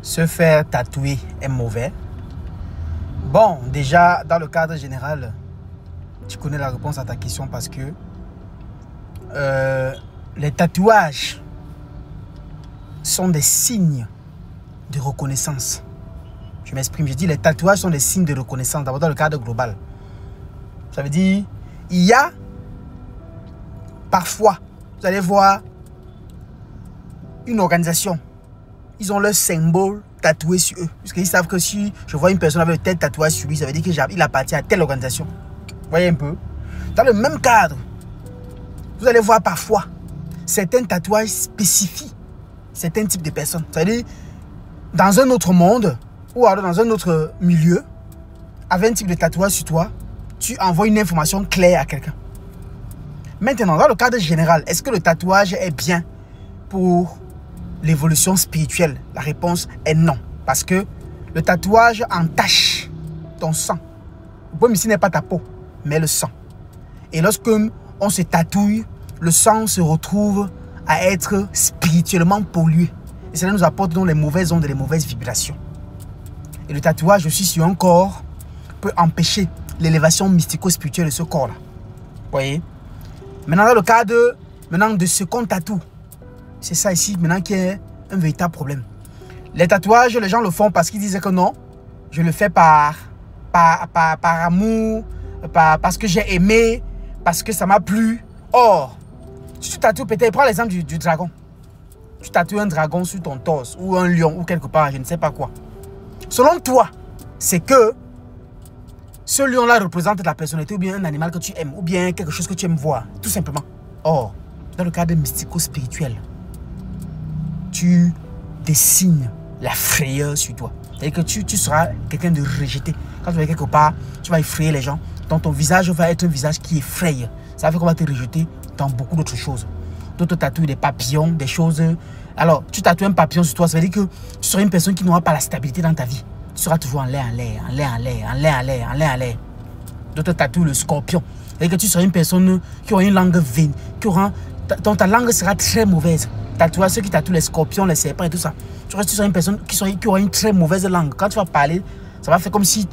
se faire tatouer est mauvais? Bon, déjà, dans le cadre général, tu connais la réponse à ta question parce que les tatouages sont des signes de reconnaissance. Je m'exprime, je dis les tatouages sont des signes de reconnaissance, d'abord dans le cadre global. Ça veut dire, il y a parfois, vous allez voir, une organisation, ils ont leur symbole tatoué sur eux. Parce qu'ils savent que si je vois une personne avec tel tatouage sur lui, ça veut dire qu'il appartient à telle organisation. Vous voyez un peu? Dans le même cadre, vous allez voir parfois certains tatouages spécifient certains types de personnes. Ça veut dire, dans un autre monde, ou alors dans un autre milieu, avec un type de tatouage sur toi, tu envoies une information claire à quelqu'un. Maintenant, dans le cadre général, est-ce que le tatouage est bien pour l'évolution spirituelle? La réponse est non. Parce que le tatouage entache ton sang. Le problème ici n'est pas ta peau, mais le sang. Et lorsque on se tatouille, le sang se retrouve à être spirituellement pollué. Et cela nous apporte donc les mauvaises ondes et les mauvaises vibrations. Et le tatouage aussi sur un corps peut empêcher l'élévation mystico-spirituelle de ce corps-là. Vous voyez? Maintenant, dans le cas de ce qu'on tatoue, c'est ça ici maintenant qui est un véritable problème. Les tatouages, les gens le font parce qu'ils disaient que non, je le fais par amour, parce que j'ai aimé, parce que ça m'a plu. Or, si tu tatoues peut-être, prends l'exemple du dragon. Tu tatoues un dragon sur ton torse, ou un lion, ou quelque part, je ne sais pas quoi. Selon toi, c'est que ce lion-là représente ta personnalité, ou bien un animal que tu aimes, ou bien quelque chose que tu aimes voir, tout simplement. Or, dans le cadre mystico-spirituel, tu dessines la frayeur sur toi. C'est-à-dire que tu seras quelqu'un de rejeté. Quand tu vas quelque part, tu vas effrayer les gens. Donc ton visage va être un visage qui effraie. Ça fait qu'on va te rejeter dans beaucoup d'autres choses. D'autres tatouent des papillons, des choses. Alors, tu tatoues un papillon sur toi, ça veut dire que tu seras une personne qui n'aura pas la stabilité dans ta vie. Tu seras toujours en l'air, en l'air, en l'air, en l'air, en l'air, en l'air, en l'air, en l'air. D'autres tatouent le scorpion. C'est-à-dire que tu seras une personne qui aura une langue vaine, donc ta langue sera très mauvaise. Tatouage, ceux qui tatouent les scorpions, les serpents et tout ça. Tu seras une personne qui aura une très mauvaise langue. Quand tu vas parler, ça va faire comme si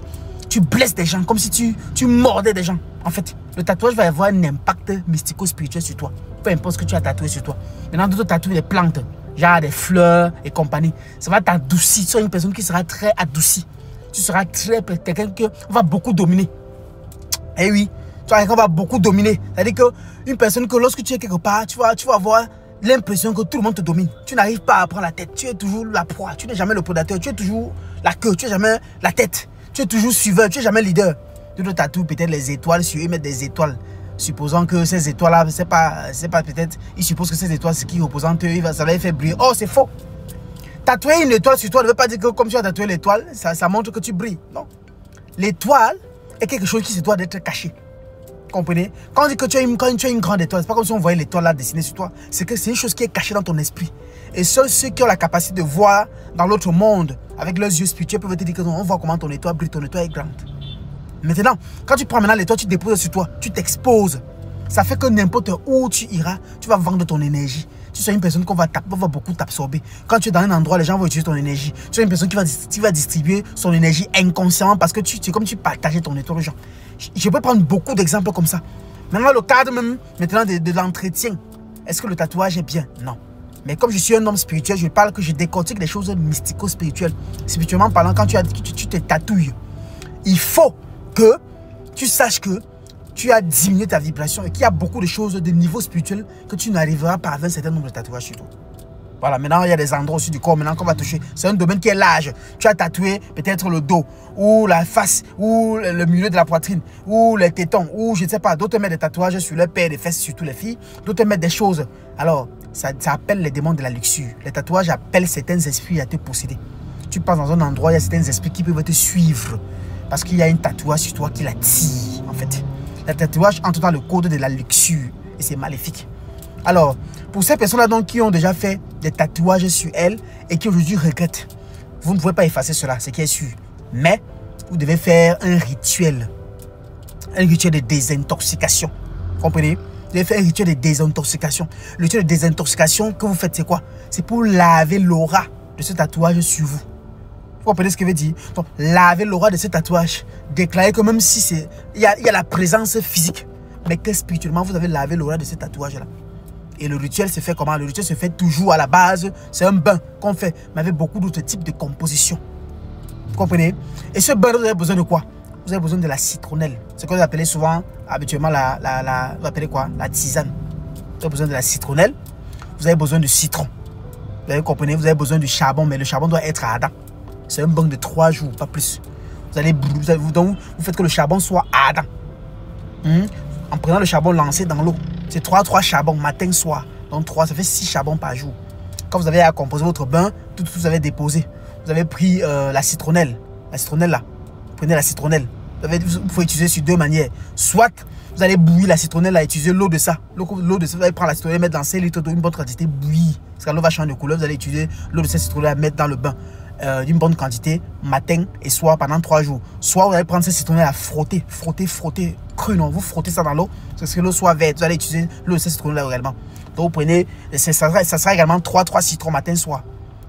tu blesses des gens, comme si tu mordais des gens. En fait, le tatouage va avoir un impact mystico-spirituel sur toi. Peu importe ce que tu as tatoué sur toi. Maintenant, d'autres tatouent des plantes, genre des fleurs et compagnie. Ça va t'adoucir. Tu seras une personne qui sera très adoucie. Tu seras quelqu'un qui va beaucoup dominer. Eh oui, tu seras quelqu'un qui va beaucoup dominer. C'est-à-dire qu'une personne que lorsque tu es quelque part, tu vas avoir l'impression que tout le monde te domine. Tu n'arrives pas à prendre la tête. Tu es toujours la proie. Tu n'es jamais le prédateur. Tu es toujours la queue. Tu n'es jamais la tête. Tu es toujours suiveur. Tu n'es jamais leader. Tu te tatoues peut-être les étoiles sur eux, mettre des étoiles. Supposons que ces étoiles-là, c'est pas peut-être. Ils supposent que ces étoiles, c'est qui représentent eux. Ça va les faire briller. Oh, c'est faux. Tatouer une étoile sur toi ne veut pas dire que comme tu as tatoué l'étoile, ça montre que tu brilles. Non. L'étoile est quelque chose qui se doit d'être caché. Comprenez? Quand on dit que tu as une grande étoile, c'est pas comme si on voyait l'étoile là dessinée sur toi. C'est que c'est une chose qui est cachée dans ton esprit. Et seuls ceux qui ont la capacité de voir dans l'autre monde avec leurs yeux spirituels peuvent te dire que non, on voit comment ton étoile brille, ton étoile est grande. Maintenant, quand tu prends maintenant l'étoile, tu déposes sur toi, tu t'exposes. Ça fait que n'importe où tu iras, tu vas vendre ton énergie. Tu seras une personne qu'on va beaucoup t'absorber. Quand tu es dans un endroit, les gens vont utiliser ton énergie. Tu seras une personne qui va distribuer son énergie inconsciemment parce que c'est comme si tu partageais ton étoile aux gens. Je peux prendre beaucoup d'exemples comme ça. Maintenant, le cadre même maintenant de l'entretien. Est-ce que le tatouage est bien? Non. Mais comme je suis un homme spirituel, je parle que je décortique les choses mystico-spirituelles. Spirituellement parlant, quand tu te tatouilles, il faut que tu saches que tu as diminué ta vibration et qu'il y a beaucoup de choses de niveau spirituel que tu n'arriveras pas avec un certain nombre de tatouages sur toi. Voilà, maintenant il y a des endroits aussi du corps maintenant qu'on va toucher. C'est un domaine qui est large. Tu as tatoué peut-être le dos, ou la face, ou le milieu de la poitrine, ou les tétons, ou je ne sais pas. D'autres mettent des tatouages sur leur paix, des fesses, surtout les filles. D'autres mettent des choses. Alors, ça appelle les démons de la luxure. Les tatouages appellent certains esprits à te posséder. Tu passes dans un endroit, il y a certains esprits qui peuvent te suivre. Parce qu'il y a un tatouage sur toi qui l'attire, en fait. Le tatouage entre dans le code de la luxure. Et c'est maléfique. Alors, pour ces personnes-là donc qui ont déjà fait des tatouages sur elles et qui aujourd'hui regrettent, vous ne pouvez pas effacer cela, c'est qui est sûr. Mais, vous devez faire un rituel. Un rituel de désintoxication. Comprenez? Vous devez faire un rituel de désintoxication. Le rituel de désintoxication que vous faites, c'est quoi? C'est pour laver l'aura de ce tatouage sur vous. Vous comprenez ce que je veux dire? Donc, laver l'aura de ce tatouage. Déclarer que même si il y a la présence physique, mais que spirituellement, vous avez lavé l'aura de ce tatouage-là. Et le rituel se fait comment? Le rituel se fait toujours à la base. C'est un bain qu'on fait, mais avec beaucoup d'autres types de compositions. Vous comprenez? Et ce bain, vous avez besoin de quoi? Vous avez besoin de la citronnelle. C'est ce que vous appelez souvent, habituellement, vous appelez quoi? La tisane. Vous avez besoin de la citronnelle. Vous avez besoin de citron. Vous avez compris? Vous avez besoin de charbon, mais le charbon doit être ardent. C'est un bain de 3 jours, pas plus. Donc, vous faites que le charbon soit ardent. En prenant le charbon lancé dans l'eau. C'est 3 charbons, matin, soir. Donc 3, ça fait 6 charbons par jour. Quand vous avez à composer votre bain, tout vous avez déposé. Vous avez pris la citronnelle. La citronnelle là. Prenez la citronnelle. Vous pouvez utiliser sur 2 manières. Soit vous allez bouillir la citronnelle là, utiliser l'eau de ça. L'eau de ça, vous allez prendre la citronnelle, mettre dans 5 litres d'eau, une bonne quantité, bouillir. Parce que l'eau va changer de couleur. Vous allez utiliser l'eau de cette citronnelle, mettre dans le bain d'une bonne quantité, matin et soir pendant 3 jours. Soit vous allez prendre cette citronnelle à frotter, cru, non. Vous frottez ça dans l'eau, parce que l'eau soit verte. Vous allez utiliser l'eau de cette citronnelle également. Donc vous prenez, ça sera également 3 citrons matin, soir.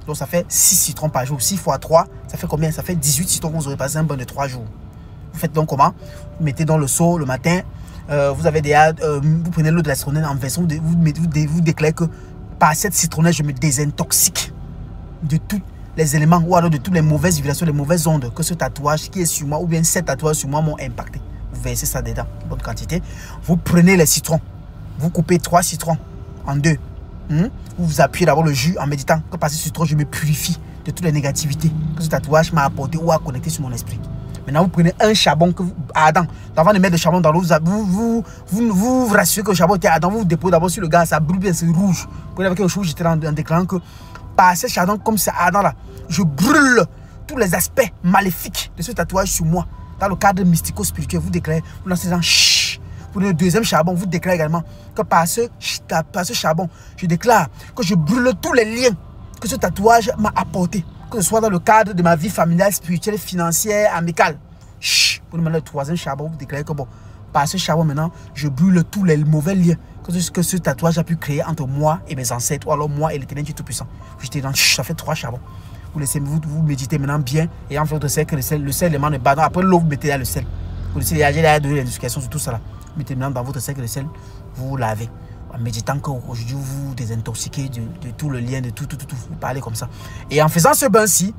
Donc ça fait 6 citrons par jour. 6 fois 3, ça fait combien? Ça fait 18 citrons que vous aurez passé un bain de 3 jours. Vous faites donc comment? Vous mettez dans le seau le matin. Vous avez vous prenez l'eau de la citronnelle en version, vous déclarez que par cette citronnelle, je me désintoxique de tous les éléments ou alors de toutes les mauvaises vibrations, les mauvaises ondes que ce tatouage qui est sur moi ou bien ces tatouages sur moi m'ont impacté. Vous versez ça dedans, bonne quantité. Vous prenez les citrons. Vous coupez 3 citrons en 2. Vous appuyez d'abord le jus en méditant que par ce citron, je me purifie de toutes les négativités que ce tatouage m'a apporté ou a connecté sur mon esprit. Maintenant, vous prenez un charbon ardent. Avant de mettre le charbon dans l'eau, vous rassurez que le charbon était ardent. Vous déposez d'abord sur le gaz, ça brûle bien, c'est rouge. Vous prenez avec quelque chose, j'étais en déclarant que par ce charbon, comme c'est ardent là, je brûle tous les aspects maléfiques de ce tatouage sur moi. Dans le cadre mystico-spirituel, vous déclarez, vous lancez dans chut. Vous prenez le deuxième charbon, vous déclarez également que par ce charbon, je déclare que je brûle tous les liens que ce tatouage m'a apporté. Que ce soit dans le cadre de ma vie familiale, spirituelle, financière, amicale. Chut. Vous demandez le troisième charbon, vous déclarez que bon, par ce charbon maintenant, je brûle tous les mauvais liens que ce tatouage a pu créer entre moi et mes ancêtres, ou alors moi et l'éternel Dieu Tout-Puissant. J'étais dans, ça fait 3 charbons. Vous méditez maintenant bien et en fait votre sel, que le sel élément de bas. Après l'eau, vous mettez là le sel. Vous laissez déjà donner l'indication sur tout ça là. Vous mettez maintenant dans votre sel, que le sel, vous lavez. En méditant qu'aujourd'hui vous vous désintoxiquez de tout le lien, de tout. Vous parlez comme ça. Et en faisant ce bain-ci,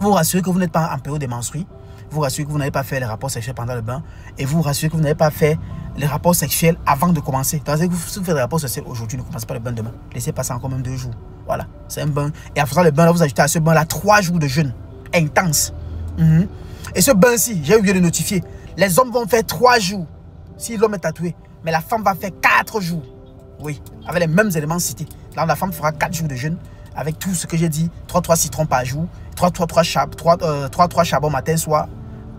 vous vous rassurez que vous n'êtes pas en période de menstrues. Vous rassurez que vous n'avez pas fait les rapports sexuels pendant le bain. Et vous rassurez que vous n'avez pas fait les rapports sexuels avant de commencer. Tandis que si vous faites les rapports sexuels aujourd'hui, ne commencez pas le bain demain. Laissez passer encore même 2 jours. Voilà, c'est un bain. Et en faisant le bain, là, vous ajoutez à ce bain-là 3 jours de jeûne intense. Et ce bain-ci, j'ai oublié de notifier. Les hommes vont faire 3 jours si l'homme est tatoué. Mais la femme va faire 4 jours. Oui, avec les mêmes éléments cités. Là, la femme fera 4 jours de jeûne avec tout ce que j'ai dit. 3 citrons par jour. 3 charbons matin, soir.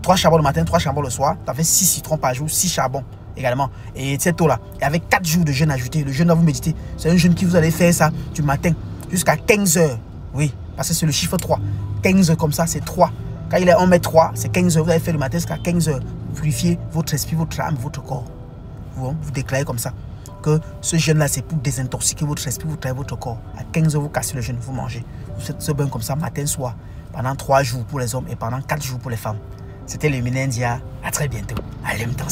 3 charbons le matin, 3 charbons le soir. Ça fait 6 citrons par jour, 6 charbons également. Et cette eau-là. Et avec 4 jours de jeûne ajouté. Le jeûne, là, vous méditez. C'est un jeûne qui vous allez faire ça du matin jusqu'à 15 heures. Oui, parce que c'est le chiffre 3. 15 heures comme ça, c'est 3. Quand il est 1 mètre 3, c'est 15 heures. Vous allez faire le matin jusqu'à 15 heures. Vous purifiez votre esprit, votre âme, votre corps. Vous déclarez comme ça que ce jeûne-là, c'est pour désintoxiquer votre esprit, votre corps. À 15 heures, vous cassez le jeûne, vous mangez. Vous faites ce bain comme ça, matin, soir, pendant 3 jours pour les hommes et pendant 4 jours pour les femmes. C'était le Minindia. À très bientôt. Allez, me t'en